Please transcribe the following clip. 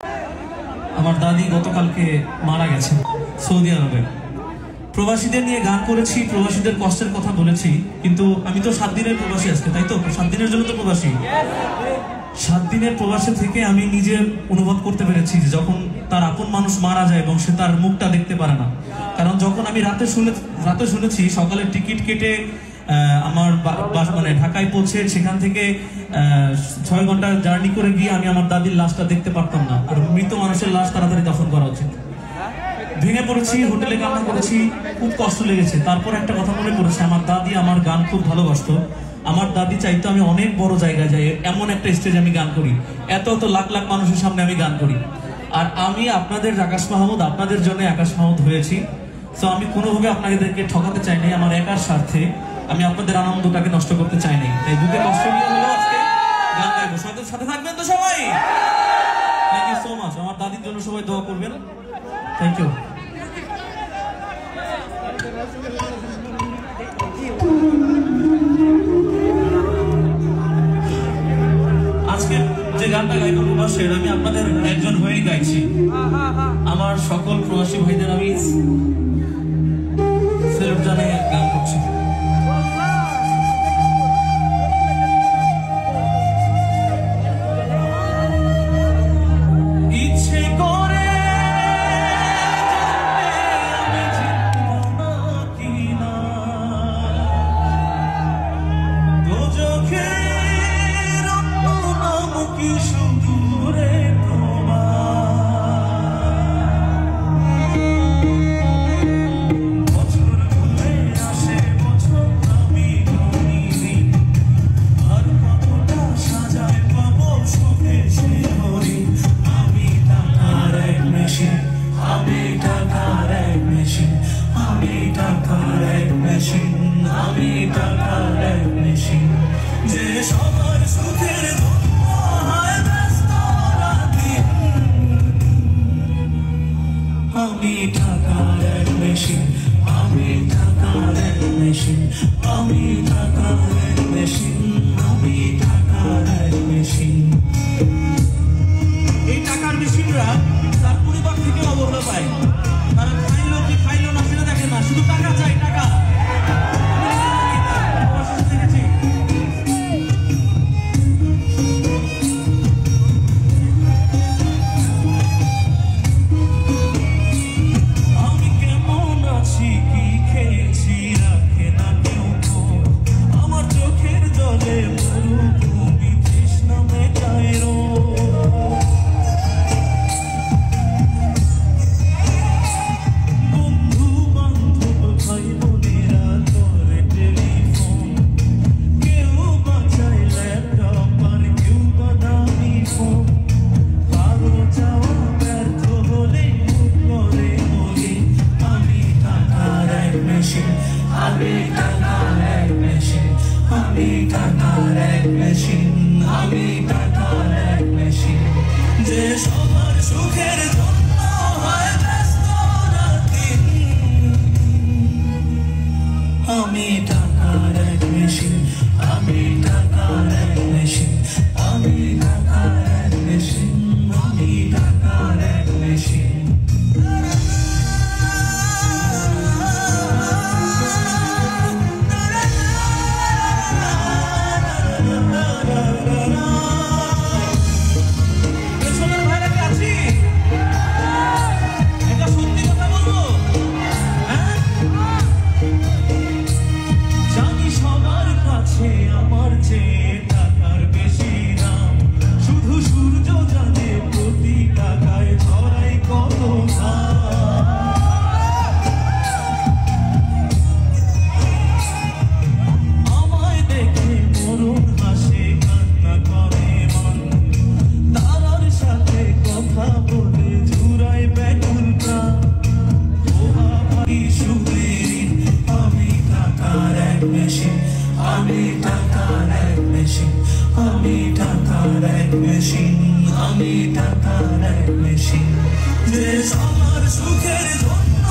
আমার দাদি গতকালকে মারা গেছে সৌদি আরবে। প্রবাসীদের নিয়ে গান করেছি, প্রবাসীদের কষ্টের কথা বলেছি, কিন্তু আমি তো 7 দিনের প্রবাসী আজকে, তাই তো? 7 দিনের জন্য তো প্রবাসী। 7 দিনের প্রবাসী থেকে আমি নিজে অনুভব করতে পেরেছি যে যখন তার আপন মানুষ মারা যায় এবং সে তার মুখটা দেখতে পারে না। কারণ যখন আমি রাতে শুনেছি সকালে টিকিট কেটে আমার মানে ঢাকায় পৌঁছে সেখান থেকে 6 ঘন্টা জার্নি করে গিয়ে আমি আমার দাদির লাশটা দেখতে পারতাম না। আর মৃত মানুষের লাশ তাড়াতাড়ি দফন করা উচিত। ভেঙে পড়েছি, হোটেলে কান্না করেছি, খুব কষ্ট লেগেছে। তারপর একটা কথা মনে পড়েছে, আমার দাদি আমার গান খুব ভালোবাসতো। আমার দাদি চাইতো আমি অনেক বড় জায়গায় যাই, এমন একটা স্টেজে আমি গান করি, এত লাখ লাখ মানুষের সামনে আমি গান করি। আর আমি আপনাদের আকাশ মাহমুদ, আপনাদের জন্য আকাশ মাহমুদ হয়েছি। তো আমি কোনোভাবে আপনাদেরকে ঠকাতে চাই নাই, আমার একার স্বার্থে আমি আপনাদের আনন্দটাকে নষ্ট করতে চাই নাই। তাই বুকে কষ্ট নিয়ে হলেও আজকে গান গাইবো। সাথে থাকবেন তো সবাই? Thank you so much. আমার দাদির জন্য সবাই দোয়া করবেন। Thank you. আজকে যে গানটা গাইবো প্রবাসের, আমি আপনাদের একজন হয়েই গাইছি। আমার সকল প্রবাসী ভাইদের আমি সেলুট জানিয়ে গান করছি। এই টাকার মেশিনরা তার পরিবার থেকে অবহেলা পায়। তারা খাইলো কি খাইলো না সেটা দেখে না, শুধু টাকা চাই, টাকা। আমি কেমন আছি, কি খেয়েছি, রাখে না কেউ, আমার চোখের জলে মরুভূমি তৃষ্ণা মেটায় যে সবার সুখের জন্য হয় ব্যস্ত রাতদিন। আমি টাকার এক মেশিন, আমি টাকার এক মেশিন, আমি টাকার এক মেশিন, আমি টাকার এক মেশিন। আমি টাকার এক মেশিন, যে সবার সুখের জন্য